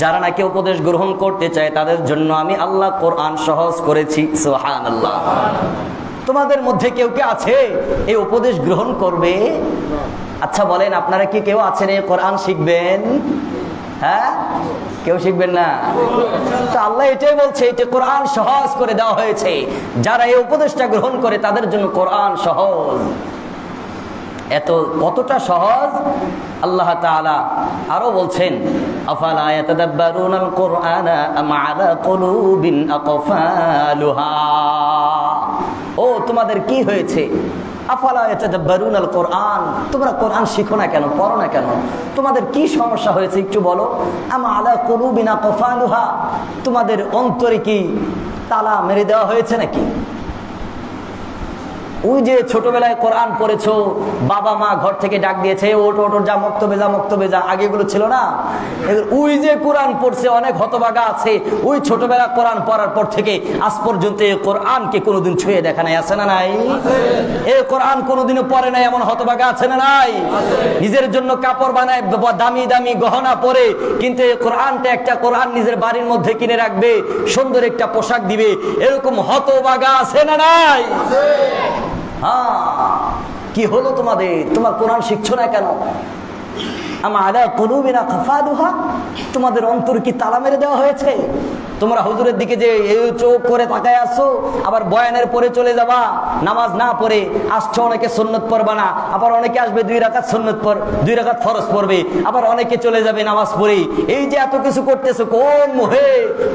যারা নাকি উপদেশ গ্রহণ করতে চায় তাদের জন্য আমি আল্লাহ কোরআন সহজ করেছি। সুবহানাল্লাহ। তোমাদের মধ্যে কেউ কে আছে এই উপদেশ গ্রহণ করবে? আচ্ছা বলেন, আপনারা কি কেউ আছেন এই কোরআন শিখবেন? হ্যাঁ, কেউ শিখবেন না তো আল্লাহ এটাই বলছে, এটা কোরআন সহজ করে দেওয়া হয়েছে। যারা এই উপদেশটা গ্রহণ করে তাদের জন্য কোরআন সহজ। এত কতটা সহজ আল্লাহ তাআলা আরো বলছেন আফালা ইয়াতাদাব্বারুনাল কুরআনা আম আলা কুলুবিন আকফালুহা। ও তোমাদের কি হয়েছে? আফালা ইয়াতাদাব্বারুনাল কুরআন, তোমরা কোরআন শিখো না কেন, পড়ো না কেন? তোমাদের কি সমস্যা হয়েছে একটু বলো। আম আলা কুলুবিন আকফালুহা, তোমাদের অন্তরে কি তালা মেরে দেওয়া হয়েছে নাকি? ওই যে ছোটবেলায় কোরআন পড়েছো, বাবা মা ঘর থেকে ডাক দিয়েছে ওট ওট যা মক্তবে যা, মক্তবে যা, আগে এগুলো ছিল না। ওই যে কোরআন পড়ছে অনেক হতভাগা আছে, ওই ছোটবেলা কোরআন পড়ার পর থেকে আজ পর্যন্ত এই কোরআনকে কোনোদিন ছুঁয়ে দেখা নাই, আছে না নাই? এই কোরআন কোনোদিনও পড়ে নাই এমন হতভাগা আছে না নাই? নিজের জন্য কাপড় বানায়, দামি দামি গহনা পরে, কিন্তু এই কোরআনটা একটা কোরআন নিজের বাড়ির মধ্যে কিনে রাখবে, সুন্দর একটা পোশাক দিবে, এরকম হতভাগা আছে না নাই? হ্যাঁ, কি হলো তোমাদের? তোমার কোরআন শিখছো না কেন? তোমাদের অন্তর কি তালা মেরে দেওয়া হয়েছে? তোমরা হুজুরের দিকে যে চোখ করে তাকায় আসছো, আবার বয়ানের পরে চলে যাবা, নামাজ না পড়ে আসছো। অনেকে সুন্নত পড়বা না, আবার অনেকে আসবে 2 রাকাত সুন্নত পড়, 2 রাকাত ফরজ পড়বে, আবার অনেকে চলে যাবে নামাজ পড়ে। এই যে এত কিছু করতেছো, কোন মোহে,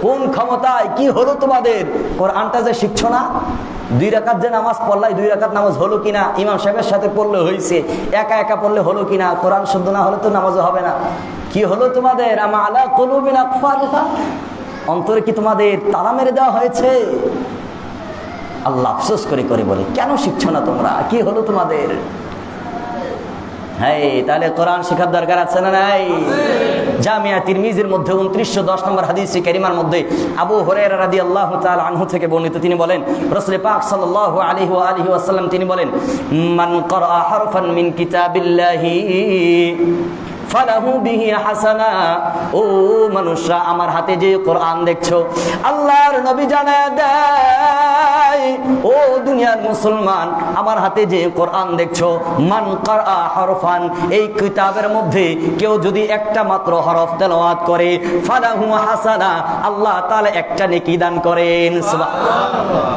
কোন ক্ষমতায়? কি হলো তোমাদের? কোরআনটা যে শিখছো না, 2 রাকাত যে নামাজ পড়লাই, 2 রাকাত নামাজ হলো কিনা? ইমাম সাহেবের সাথে পড়লে হয়েছে, একা একা পড়লে হলো কিনা? কোরআন শুদ্ধ না হলে তো নামাজও হবে না। কি হলো তোমাদের? আম আলা কুলুবিন আকফালুহা, অন্তরে কি তোমাদের তালা মেরে দেওয়া হয়েছে? আল্লাহ আফসোস করে করে বলে, কেন শিখছো না তোমরা? কি হলো তোমাদের? হ্যাঁ, তাহলে কোরআন শেখার দরকার আছে না নাই? জামিয়া তিরমিজির মধ্যে 2910 নম্বর হাদিসে কারিমার মধ্যে আবু হুরায়রা রাদিয়াল্লাহু তাআলা আনহু থেকে বর্ণিত, তিনি বলেন রাসূল পাক সাল্লাল্লাহু আলাইহি ওয়া আলিহি ওয়াসাল্লাম তিনি বলেন মান ক্বারা হারফান মিন কিতাবিল্লাহি ফালাহু বিহি হাসানা। ও মানুষরা, আমার হাতে যে কোরআন দেখছো, আল্লাহর নবী জানায় দেয়, ও দুনিয়ার মুসলমান, আমার হাতে যে কোরআন দেখছো, মান ক্বারা হরফান, এই কিতাবের মধ্যে কেউ যদি একটা মাত্র হরফ তেলাওয়াত করে, ফালাহু হাসানা, আল্লাহ তাআলা একটা নেকি দান করেন। সুবহানাল্লাহ।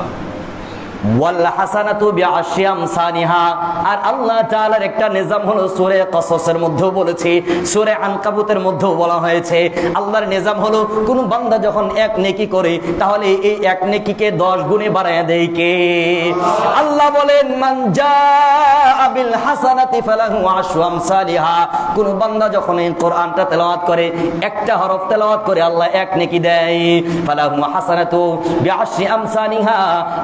ওয়াল হাসানাতু বিআশরি আমসালিহা, আর আল্লাহ তাআলার একটা নিজাম হলো, সূরা কসসের মধ্যেও বলেছে, সূরা আনকাবুতের মধ্যেও বলা হয়েছে, আল্লাহর নিজাম হলো কোন বান্দা যখন এক নেকি করে, তাহলে এই এক নেকিকে 10 গুণে বাড়ায় দেয় কে? আল্লাহ বলেন মান জাআ বিল হাসানাতি ফালাহু আশরু আমসালিহা, কোন বান্দা যখন এই কোরআনটা তেলাওয়াত করে, একটা হরফ তেলাওয়াত করে, আল্লাহ এক নেকি দেয়, ফালাহু হাসানাতু বিআশরি আমসালিহা,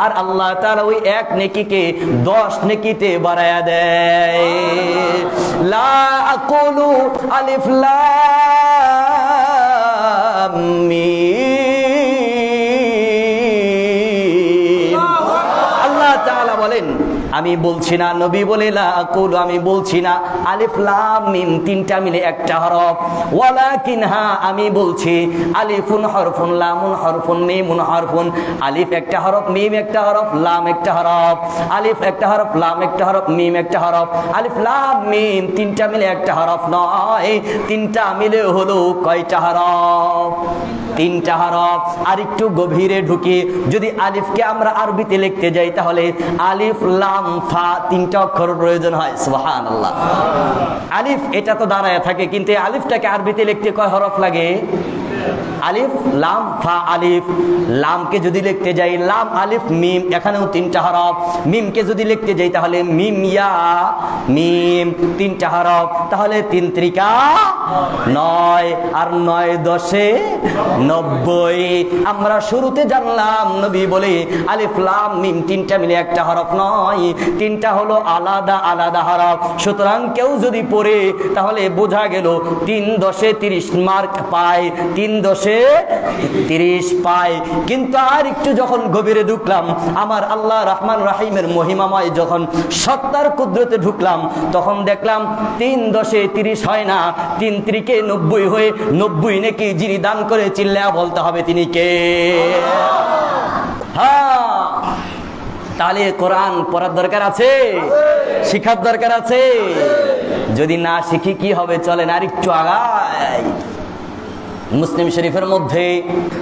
আর আল্লাহ তাআলা ওই এক নেকিকে 10 নেকিতে বাড়ায়া দেয়। লা আকুলু আলিফ লাম মিম। আল্লাহ তাআলা বলেন, আমি বলছি না, নবী বলে লা আকুলু, আমি বলছি না আলিফ লাম মিম 3টা মিলে একটা হরফ, ওয়ালাকিন হা, আমি বলছি আলিফুন হরফুন, লামুন হরফুন, মিমুন হরফুন। আলিফ একটা হরফ, মিম একটা হরফ, লাম একটা হরফ, আলিফ একটা হরফ, লাম একটা হরফ, মিম একটা হরফ। আলিফ লাম মিম 3টা মিলে একটা হরফ নয়, 3টা মিলে হলো কয়টা হরফ? 3টা হরফ। আর একটু গভীরে ঢুকে যদি আলিফকে আমরা আরবিতে লিখতে যাই, তাহলে আলিফ লাম ফা 3টা অক্ষর প্রয়োজন হয়। সুবহানাল্লাহ। আলিফ এটা তো দাঁড়ায় থাকে, কিন্তু এই আলিফটাকে আরবিতে লিখতে কয় হরফ লাগে? আলিফ লাম ফা। আলিফ লামকে যদি লিখতে যাই, লাম আলিফ মিম, এখানেও 3টা হরফ। মিমকে যদি লিখতে যাই, তাহলে মিম ইয়া মিম, 3টা হরফ। তাহলে 3 ত্রিকা 9, আর 9 10 90। আমরা শুরুতে জানলাম নবী বলে আলিফ লাম মিম 3টা মিলে একটা হরফ নয়, 3টা হলো আলাদা আলাদা হরফ। সুতরাং কেউ যদি পড়ে, তাহলে বোঝা গেল 3 10 30 মার্ক পায়, 3 10 দশে 30 পায়। কিন্তু আর একটু যখন গভীরে ঢুকলাম, আমার আল্লাহ রহমান রাহিমের মহিমাময় যখন সত্তার কুদরতে ঢুকলাম, তখন দেখলাম 3 10 30 হয় না, 3 3 90 হয়ে 90 নাকি যিনি দান করে চিল্লা বলতে হবে তিনি কে? হ্যাঁ, তাহলে কোরআন পড়ার দরকার আছে, শিখার দরকার আছে। যদি না শিখি কি হবে? চলেন আর একটু আগাই। মুসলিম শরীফের মধ্যে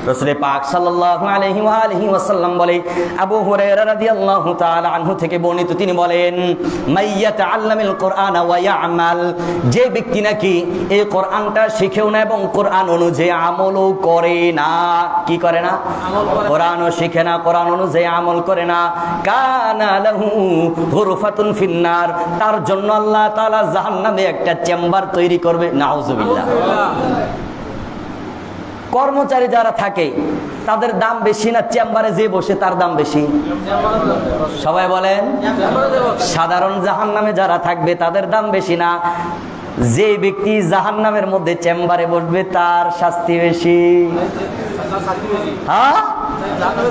রাসূল পাক সাল্লাল্লাহু আলাইহি ওয়া আলিহি ওয়াসাল্লাম বলে, আবু হুরায়রা রাদিয়াল্লাহু তাআলা আনহু থেকে বর্ণিত, তিনি বলেন, মাইয়াতাআল্লামিল কোরআন ওয়া ইয়ামাল, যে ব্যক্তি নাকি এই কোরআনটা শিখেও না এবং কোরআন অনুযায়ী আমলও করে না, কি করে না? কোরআনও শিখে না, কোরআন অনুযায়ী আমল করে না, কানা লাহু গুরফাতুন ফিন্নার, তার জন্য আল্লাহ তাআলা জাহান্নামে একটা চেম্বার তৈরি করবে। নাউযুবিল্লাহ। কর্মচারী যারা থাকে তাদের দাম বেশি না চেম্বারে যে বসে তার দাম বেশি? সবাই বলেন। সাধারণ জাহান্নামে যারা থাকবে তাদের দাম বেশি না, যে ব্যক্তি জাহান্নামের মধ্যে চেম্বারে বসবে তার শাস্তি বেশি। হ্যাঁ,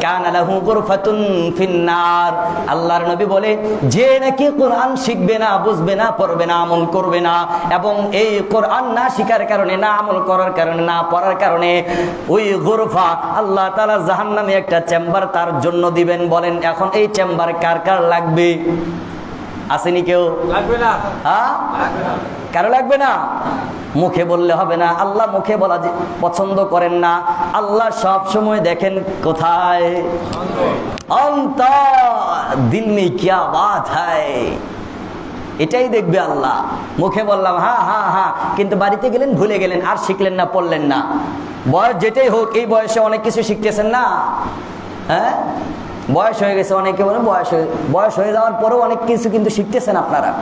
কানা লাহু গুরফাতুন ফিন্নার। আল্লাহর নবী বলে, যে নাকি কোরআন শিখবে না, বুঝবে না, পড়বে না, আমল করবে না, এবং এই কোরআন না শিখার কারণে, না আমল করার কারণে, না পড়ার কারণে ওই গুরফা আল্লাহ তাআলা জাহান্নামে একটা চেম্বার তার জন্য দিবেন। বলেন এখন এই চেম্বার কার কার লাগবে? আসেনি কেউ? লাগবে না। হ্যাঁ, কারো লাগবে না? মুখে বললে হবে না, আল্লাহ মুখে বলা পছন্দ করেন না। আল্লাহ সব সময় দেখেন কোথায়? অন্তর। দিল মে কিয়া বাত হ্যায়, এটাই দেখবে আল্লাহ। মুখে বললাম হ্যাঁ হ্যাঁ হ্যাঁ, কিন্তু বাড়িতে গেলেন ভুলে গেলেন, আর শিখলেন না, পড়লেন না। বয়স যেটাই হোক, এই বয়সে অনেক কিছু শিখতেছেন না। হ্যাঁ, বয়স হয়ে গেছে, অনেকে বলে বয়স হয়ে যাওয়ার পরেও অনেক কিছু কিন্তু শিখতেছেন আপনারা।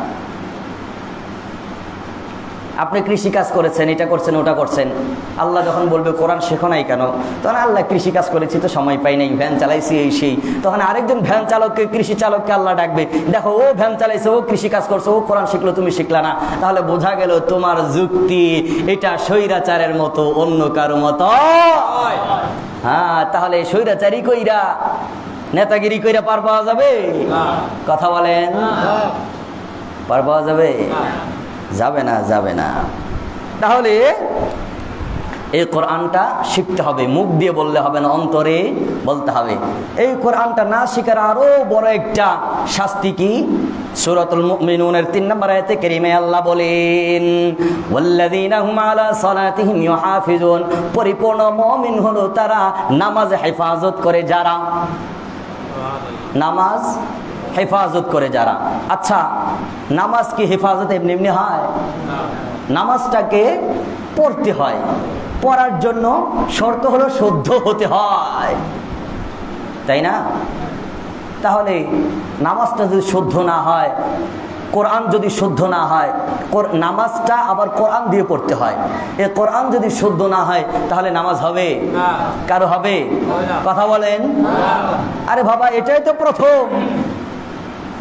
আপনি কৃষি কাজ করেছেন, এটা করছেন, ওটা করছেন, আল্লাহ যখন বলবে কোরআন শেখো নাই কেন, তখন আল্লাহ কৃষি কাজ করেছি তো সময় পাই নাই, ভ্যান চালাইছি এই সেই। তখন আরেকজন ভ্যান চালককে, কৃষি চালককে আল্লাহ ডাকবে, দেখো ও ভ্যান চালাইছে, ও কৃষি কাজ করছে, ও কোরআন শিখলো, তুমি শিখলা না। তাহলে বোঝা গেল তোমার যুক্তি এটা স্বৈরাচারের মতো, অন্য কারো মতো। হ্যাঁ, তাহলে স্বৈরাচারী কইরা, নেতাগিরি কইরা পার পাওয়া যাবে? কথা বলেন, পার পাওয়া যাবে? যাবে না, যাবে না। তাহলে এই কোরআনটা শিখতে হবে, মুখ দিয়ে বললে হবে না, অন্তরে বলতে হবে। এই কোরআনটা না শিখার আরো বড় একটা শাস্তি কি? সূরাতুল মুমিনুনের 3 নম্বর আয়াতে কারিমে আল্লাহ বলেন, ওয়াল্লাযীনা হুম আলা সালাতিহিম ইউহাফিজুন, পরিপূর্ণ মুমিন হলো তারা নামাজ হেফাজত করে যারা, নামাজ হেফাজত করে যারা। আচ্ছা, নামাজ কি হেফাজত এমনি এমনি হয়? নামাজটাকে পড়তে হয়, পড়ার জন্য শর্ত হলো শুদ্ধ হতে হয়, তাই না? তাহলে নামাজটা যদি শুদ্ধ না হয়, কোরআন যদি শুদ্ধ না হয়, নামাজটা আবার কোরআন দিয়ে পড়তে হয়, এই কোরআন যদি শুদ্ধ না হয় তাহলে নামাজ হবে? কারো হবে? কথা বলেন। আরে বাবা, এটাই তো প্রথম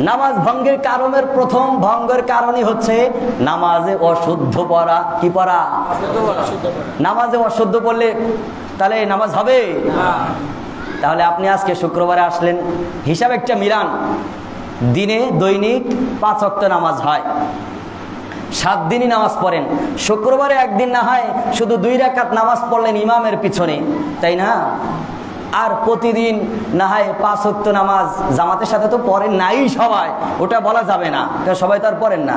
নামাজ ভঙ্গের কারণের প্রথম ভঙ্গের কারণই হচ্ছে নামাজে অশুদ্ধ পড়া। কি পড়া? নামাজে অশুদ্ধ পড়লে তাহলে নামাজ হবে? তাহলে আপনি আজকে শুক্রবারে আসলেন, হিসাব একটা মিলান, দিনে দৈনিক 5 ওয়াক্ত নামাজ হয়, 7 দিনই নামাজ পড়েন, শুক্রবারে একদিন না হয় শুধু 2 রাকাত নামাজ পড়লেন ইমামের পিছনে, তাই না? আর প্রতিদিন না হয় 5 ওয়াক্ত নামাজ জামাতের সাথে তো পড়েন নাই সবাই, ওটা বলা যাবে না, সবাই তো আর পড়েন না।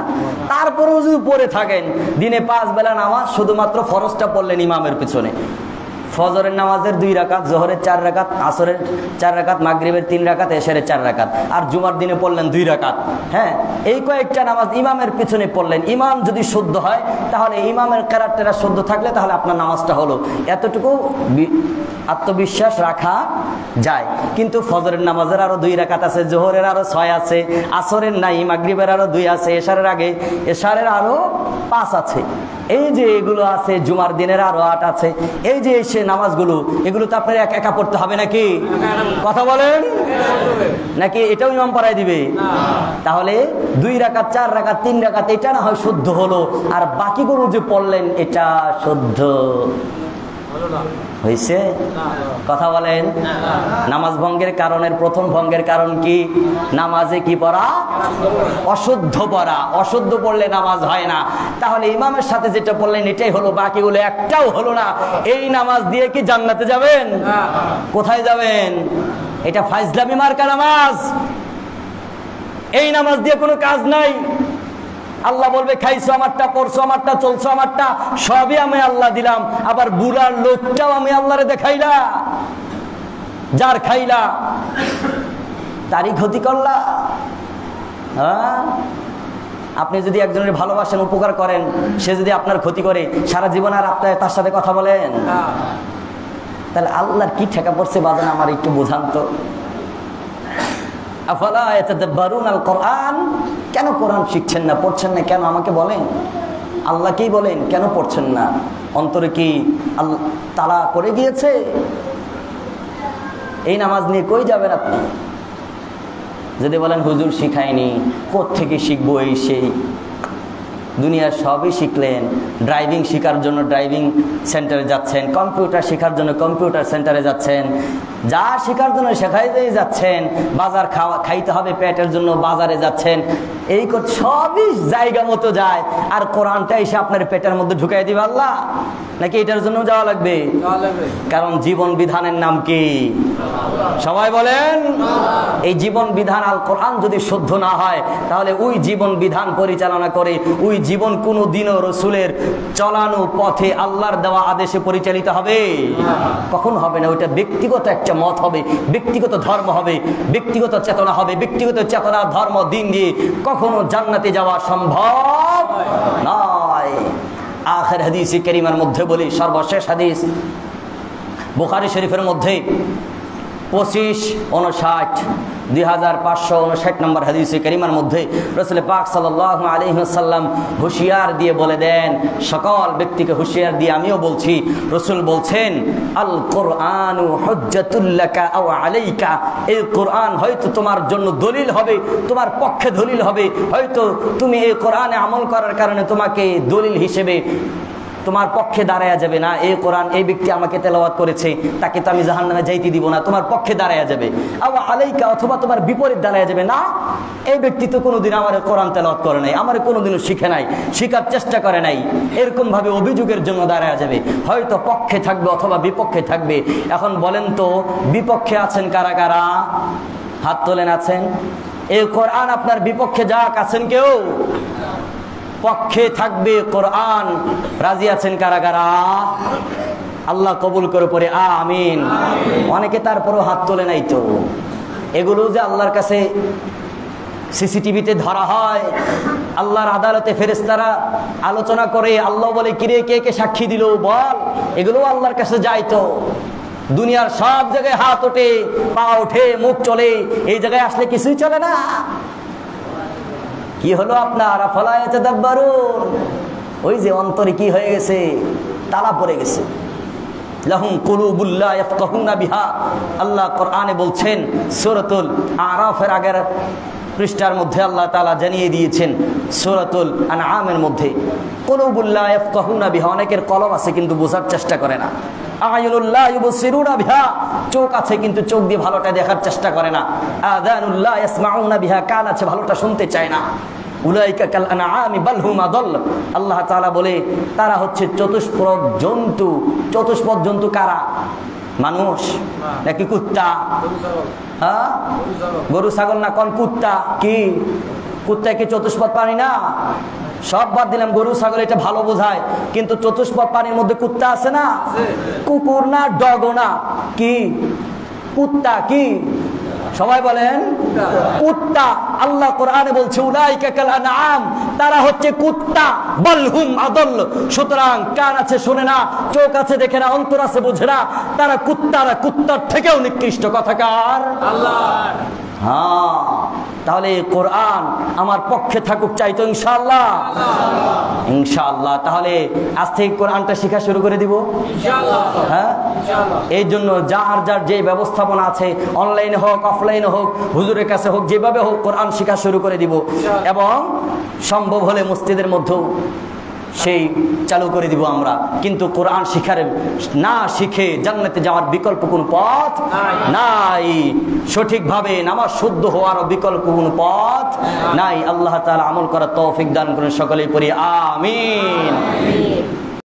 তারপরেও যদি পড়ে থাকেন, দিনে 5 বেলা নামাজ শুধুমাত্র ফরজটা পড়লেন ইমামের পিছনে, ফজরের নামাজের 2 রাকাত, জোহরের 4 রাকাত, আসরের 4 রাকাত, মাগরিবের 3 রাকাত, এশারের 4 রাকাত, আর জুমার দিনে পড়লেন 2 রাকাত। হ্যাঁ, এই কয়েকটা নামাজ ইমামের পিছনে পড়লেন। ইমাম যদি শুদ্ধ হয় তাহলে, ইমামের ক্যারেক্টার শুদ্ধ থাকলে তাহলে আপনার নামাজটা হলো। এতটুকু আত্মবিশ্বাস রাখা যায়। কিন্তু ফজরের নামাজের আরো 2 রাকাত আছে, জোহরের আরো 6 আছে, আসরের নাই, মাগরিবের আরো 2 আছে, এশারের আগে এশারের আরো 5 আছে, এই যে এগুলো আছে, জুমার দিনের আরো 8 আছে। এই যে সে নামাজগুলো, এগুলো তো আপনার একা একা পড়তে হবে নাকি? কথা বলেন, নাকি এটাও ইমাম পড়াই দিবে? তাহলে 2 রাকাত, 4 রাকাত, 3 রাকাত এটা না হয় শুদ্ধ হলো, আর বাকিগুলো যে পড়লেন এটা শুদ্ধ হয়েছে? কথা বলেন। নামাজ ভঙ্গের কারণের প্রথম ভঙ্গের কারণ কি? নামাজে কি পড়া? অশুদ্ধ পড়া। অশুদ্ধ পড়লে নামাজ হয় না। তাহলে ইমামের সাথে যেটা পড়লেন এটাই হলো, বাকিগুলো একটাও হলো না। এই নামাজ দিয়ে কি জান্নাতে যাবেন? কোথায় যাবেন? এটা ফাইজলামি মার্কা নামাজ। এই নামাজ দিয়ে কোনো কাজ নাই। আল্লাহ বলবে খাইছো আমারটা, পড়ছো আমারটা, চলছো আমারটা, সবই আমি আল্লাহ দিলাম। আবার বুড়ার লোকটাও আমি আল্লাহরে দেখাইলা, যার খাইলা তারই ক্ষতি করলা। হ্যাঁ, আপনি যদি একজনের ভালোবাসেন, উপকার করেন, সে যদি আপনার ক্ষতি করে, সারা জীবন আর আপনার তার সাথে কথা বলেন, তাহলে আল্লাহর কি ঠেকা পড়ছে বাজান আমার একটু বোঝান তো। আফালা ইয়াতাদাব্বারুন আল কোরআন, কেন কোরআন শিখছেন না, পড়ছেন না কেন? আমাকে বলেন, আল্লাহকেই বলেন, কেন পড়ছেন না? অন্তরে কি তালা পড়ে গিয়েছে? এই নামাজ নিয়ে কই যাবেন আপনি? যদি বলেন হুজুর শিখায়নি, কোত্থেকে শিখবো, এই সেই, দুনিয়ার সবই শিখলেন। ড্রাইভিং শেখার জন্য ড্রাইভিং সেন্টারে যাচ্ছেন, কম্পিউটার শেখার জন্য কম্পিউটার সেন্টারে যাচ্ছেন, যা শেখার জন্য শেখাইতেই যাচ্ছেন, বাজার খাইতে হবে পেটের জন্য বাজারে যাচ্ছেন, এই সবই জায়গা মতো যায়। আর কোরআনটা এসে আপনার পেটের মধ্যে ঢুকাই দিবে আল্লাহ? নাকি এটার জন্য যাওয়া লাগবে? কারণ জীবন বিধানের নাম কি? সবাই বলেন। এই জীবন বিধান আল কোরআন যদি শুদ্ধ না হয়, তাহলে ওই জীবন বিধান পরিচালনা করে ওই জীবন কোনো দিনও রসুলের চলানো পথে আল্লাহর দেওয়া আদেশে পরিচালিত হবে? কখন হবে না। ওইটা ব্যক্তিগত একটা মত হবে, ব্যক্তিগত ধর্ম হবে, ব্যক্তিগত চেতনা হবে। ব্যক্তিগত চেতনা, ধর্ম, দিন দিয়ে কখনো জান্নাতে যাওয়া সম্ভব নয়। আখির হাদিসে কারিমার মধ্যে বলি, সর্বশেষ হাদিস বুখারী শরীফের মধ্যে 2559 নম্বর হাদিসে কারিমার মধ্যে রাসূল পাক সাল্লাল্লাহু আলাইহি ওয়াসাল্লাম হুঁশিয়ার দিয়ে বলে দেন, সকল ব্যক্তিকে হুঁশিয়ার দিয়ে আমিও বলছি, রাসূল বলছেন, আল কোরআনু হুজ্জাতুল লাকা আও আলাইকা, এই কোরআন হয়তো তোমার জন্য দলিল হবে, তোমার পক্ষে দলিল হবে। হয়তো তুমি এই কোরআনে আমল করার কারণে তোমাকে দলিল হিসেবে তোমার পক্ষে দাঁড়ায়া যাবে না। এই কোরআন, এই ব্যক্তি আমাকে তেলাওয়াত করেছে, তাকে তো আমি জাহান্নামে যাইতে দিব না, তোমার পক্ষে দাঁড়ায়া যাবে। আও আলাইকা, অথবা তোমার বিপরীত দাঁড়ায়া যাবে না, এই ব্যক্তি তো কোনোদিন আমার কোরআন তেলাওয়াত করে নাই, আমার কোনোদিনও শিখে নাই, শিখার চেষ্টা করে নাই, এরকম ভাবে অভিযোগের জন্য দাঁড়ায়া যাবে। হয়তো পক্ষে থাকবে অথবা বিপক্ষে থাকবে। এখন বলেন তো, বিপক্ষে আছেন কারা কারা? হাত তোলেন। আছেন? এই কোরআন আপনার বিপক্ষে যাক, আছেন কেউ? পক্ষে থাকবে কোরআন, রাজি আছেন কারা কারা? আল্লাহ কবুল করে পড়ে আমিন। অনেকে তারপরও হাত তোলে নাই। তো এগুলো যে আল্লাহর কাছে সিসিটিভিতে ধরা হয়, আল্লাহর আদালতে ফেরেশতারা আলোচনা করে, আল্লাহ বলে কিরে কে কে সাক্ষী দিল বল, এগুলো আল্লাহর কাছে যায়। তো দুনিয়ার সব জায়গায় হাত ওঠে, পা ওঠে, মুখ চলে, এই জায়গায় আসলে কিছুই চলে না। কি হলো আপনার? আফালা ইয়াতাদাব্বারুন, ওই যে অন্তরে কি হয়ে গেছে? তালা পড়ে গেছে। লাহুম কুলুবুল লা ইয়াফকাহুনা বিহা, আল্লাহ কোরআনে বলছেন, সূরাতুল আরাফের আগের পৃষ্ঠার মধ্যে আল্লাহ তাআলা জানিয়ে দিয়েছেন, সূরাতুল আনআমের মধ্যে, কুলুবুল লা ইয়াফকাহুনা বিহা, অনেকের কলব আছে কিন্তু বোঝার চেষ্টা করে না। আয়ুনুল লা ইউবসিরুনা বিহা, চোখ আছে কিন্তু চোখ দিয়ে ভালোটা দেখার চেষ্টা করে না। আযানুল লা ইয়াসমাউনা বিহা, কান আছে ভালোটা শুনতে চায় না। উলাইকা কাল আনআমি বাল হুম আদাল, আল্লাহ তাআলা বলে তারা হচ্ছে চতুষ্পদ জন্তু। চতুষ্পদ জন্তু কারা? মানুষ নাকি কুত্তা? হ্যাঁ, গরু ছাগল না, কোন কুত্তা? কি কুত্তা কি চতুষ্পদ প্রাণী না? সব বাদ দিলাম, গরু ছাগল এটা ভালো বোঝায়, কিন্তু চতুষ্পদ প্রাণীর মধ্যে কুত্তা আছে না? কুকুর না, ডগ না, কি কুত্তা? কি সবাই বলেন? কুত্তা। আল্লাহ কোরআনে বলছে উলাইকা কাল আনআম, তারা হচ্ছে কুত্তা, বাল হুম আদাল। সুতরাং কান আছে শোনে না, চোখ আছে দেখে না, অন্তর আছে বোঝে না, তারা কুত্তারা কুত্তার থেকেও নিকৃষ্ট। কথাকার আল্লাহর। হ্যাঁ, তাহলে কোরআন আমার পক্ষে থাকুক চাইতো ইনশাআল্লাহ, ইনশাআল্লাহ। তাহলে আজ থেকে কোরআনটা শেখা শুরু করে দিব ইনশাআল্লাহ। হ্যাঁ, এই জন্য যার যার যে ব্যবস্থাপনা আছে, অনলাইনে হোক অফলাইনে হোক, হুজুরের কাছে হোক, যেভাবে হোক কোরআন শেখা শুরু করে দিব। এবং সম্ভব হলে মসজিদের মধ্যেও সেই চালু করে দিব আমরা। কিন্তু কোরআন না শিখে জান্নাতে যাওয়ার বিকল্প কোনো পথ নাই, সঠিকভাবে নামাজ শুদ্ধ হওয়ার বিকল্প কোনো পথ নাই। আল্লাহ তাআলা আমল করার তৌফিক দান করুন, সকলেই পড়ি আমিন।